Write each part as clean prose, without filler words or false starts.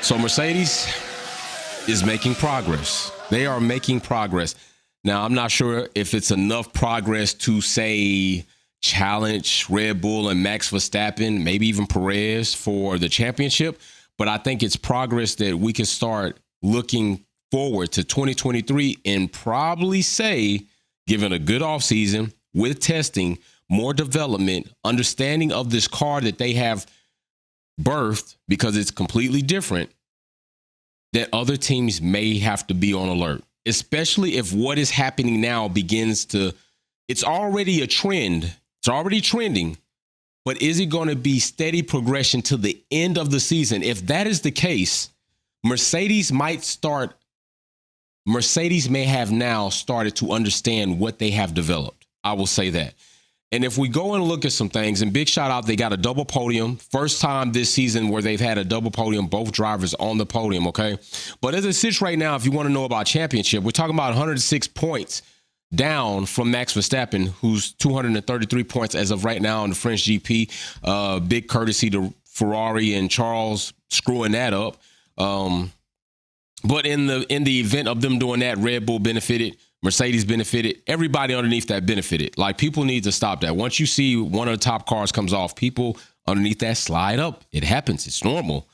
So Mercedes is making progress. They are making progress. Now, I'm not sure if it's enough progress to say challenge Red Bull and Max Verstappen, maybe even Perez for the championship. But I think it's progress that we can start looking forward to 2023 and probably say, given a good offseason with testing, more development, understanding of this car that they have birthed because it's completely different, that other teams may have to be on alert, especially if what is happening now begins to, it's already a trend. It's already trending, but is it going to be steady progression to the end of the season? If that is the case, Mercedes may have now started to understand what they have developed. I will say that. And if we go and look at some things, and big shout out, they got a double podium. First time this season where they've had a double podium, both drivers on the podium, okay? But as it sits right now, if you want to know about championship, we're talking about 106 points down from Max Verstappen, who's 233 points as of right now in the French GP. Big courtesy to Ferrari and Charles screwing that up. But in the event of them doing that, Red Bull benefited, Mercedes benefited, everybody underneath that benefited. Like, people need to stop that. Once you see one of the top cars comes off, people underneath that slide up. It happens. It's normal.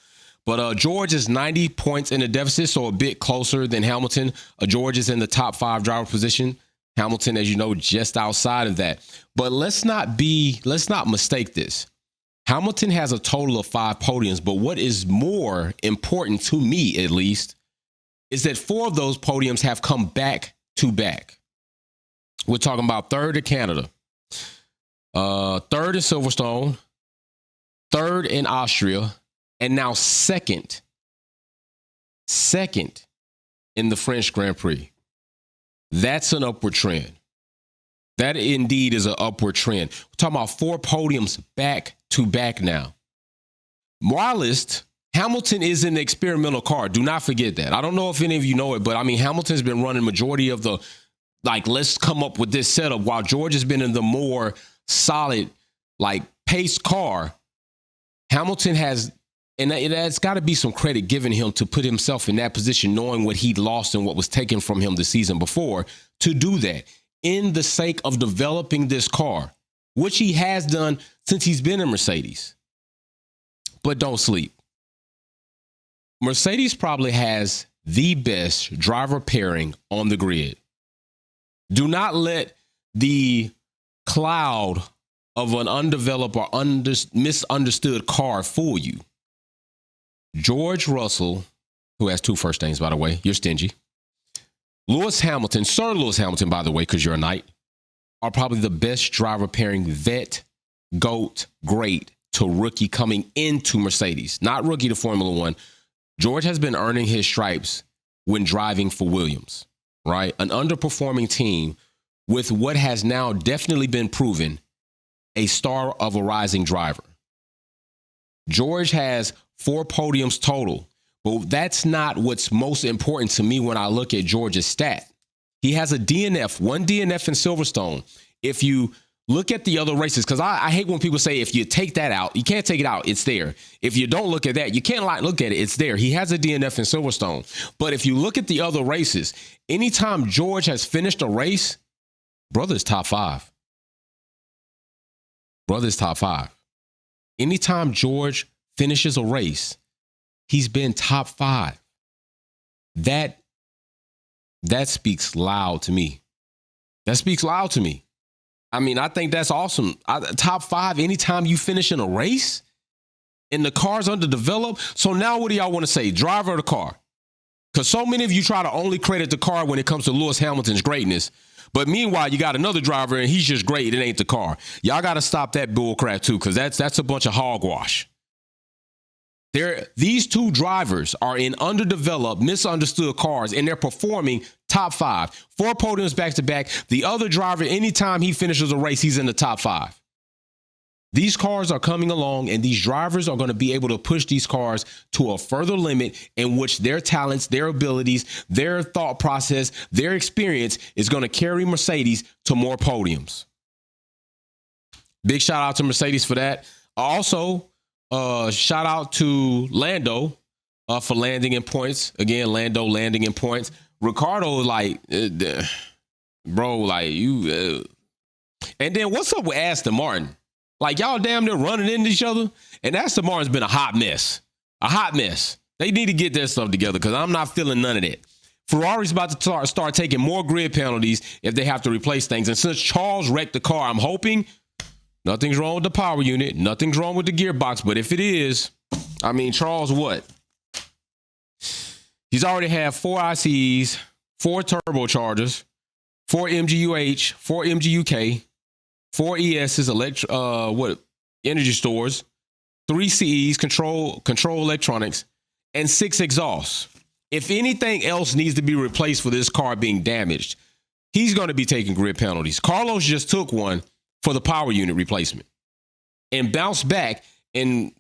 But George is 90 points in the deficit, so a bit closer than Hamilton. George is in the top 5 driver position. Hamilton, as you know, just outside of that. But let's not mistake this. Hamilton has a total of 5 podiums, but what is more important to me, at least, is that 4 of those podiums have come back to back. We're talking about 3rd in Canada, 3rd in Silverstone, 3rd in Austria, and now second in the French Grand Prix. That's an upward trend. That indeed is an upward trend. We're talking about 4 podiums back to back now. Whilst Hamilton is in the experimental car, do not forget that. I don't know if any of you know it, but I mean, Hamilton's been running majority of the, like, let's come up with this setup, while George has been in the more solid, like, paced car. Hamilton has, and it's got to be some credit given him to put himself in that position, knowing what he'd lost and what was taken from him the season before, to do that in the sake of developing this car, which he has done since he's been in Mercedes. But don't sleep. Mercedes probably has the best driver pairing on the grid. Do not let the cloud of an undeveloped or misunderstood car fool you. George Russell, who has 2 first names, by the way, you're stingy. Lewis Hamilton, Sir Lewis Hamilton, by the way, because you're a knight, are probably the best driver pairing, vet, GOAT, great to rookie coming into Mercedes. Not rookie to Formula One. George has been earning his stripes when driving for Williams, right? An underperforming team with what has now definitely been proven a star of a rising driver. George has 4 podiums total, but that's not what's most important to me when I look at George's stat. He has a DNF, 1 DNF in Silverstone. If you look at the other races, because I hate when people say if you take that out, you can't take it out, it's there. If you don't look at that, you can't look at it, it's there. He has a DNF in Silverstone. But if you look at the other races, anytime George has finished a race, brother's top 5. Brother's top 5. Anytime George finishes a race, he's been top 5. That speaks loud to me. That speaks loud to me. I mean, I think that's awesome. Top 5 anytime you finish in a race and the car's underdeveloped. So now what do y'all want to say? Driver of the car? Because so many of you try to only credit the car when it comes to Lewis Hamilton's greatness. But meanwhile, you got another driver and he's just great. It ain't the car. Y'all got to stop that bull crap too, because that's a bunch of hogwash. These 2 drivers are in underdeveloped, misunderstood cars, and they're performing top 5. 4 podiums back to back. The other driver, anytime he finishes a race, he's in the top 5. These cars are coming along, and these drivers are going to be able to push these cars to a further limit in which their talents, their abilities, their thought process, their experience is going to carry Mercedes to more podiums. Big shout out to Mercedes for that. Also, shout out to Lando for landing in points. Again, Lando landing in points. Ricardo, like, bro, like you. And then what's up with Aston Martin? Like, y'all damn near running into each other. And Aston Martin's been a hot mess. A hot mess. They need to get their stuff together because I'm not feeling none of that. Ferrari's about to start taking more grid penalties if they have to replace things. And since Charles wrecked the car, I'm hoping nothing's wrong with the power unit. Nothing's wrong with the gearbox. But if it is, I mean, Charles, what? He's already had 4 ICEs, 4 turbochargers, 4 MGUH, 4 MGUK, 4 ESs, energy stores, 3 CEs, control electronics, and 6 exhausts. If anything else needs to be replaced for this car being damaged, he's going to be taking grid penalties. Carlos just took one for the power unit replacement and bounced back. And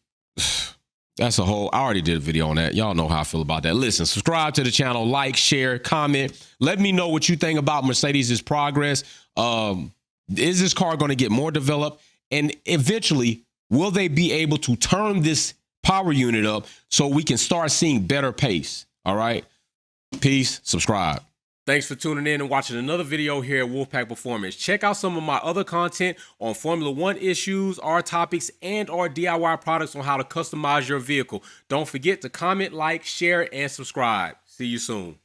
that's a whole, I already did a video on that. Y'all know how I feel about that. Listen, subscribe to the channel, like, share, comment. Let me know what you think about Mercedes' progress. Is this car going to get more developed? And eventually, will they be able to turn this power unit up so we can start seeing better pace? All right. Peace. Subscribe. Thanks for tuning in and watching another video here at Wolfpack Performance. Check out some of my other content on Formula One issues, our topics, and our DIY products on how to customize your vehicle. Don't forget to comment, like, share, and subscribe. See you soon.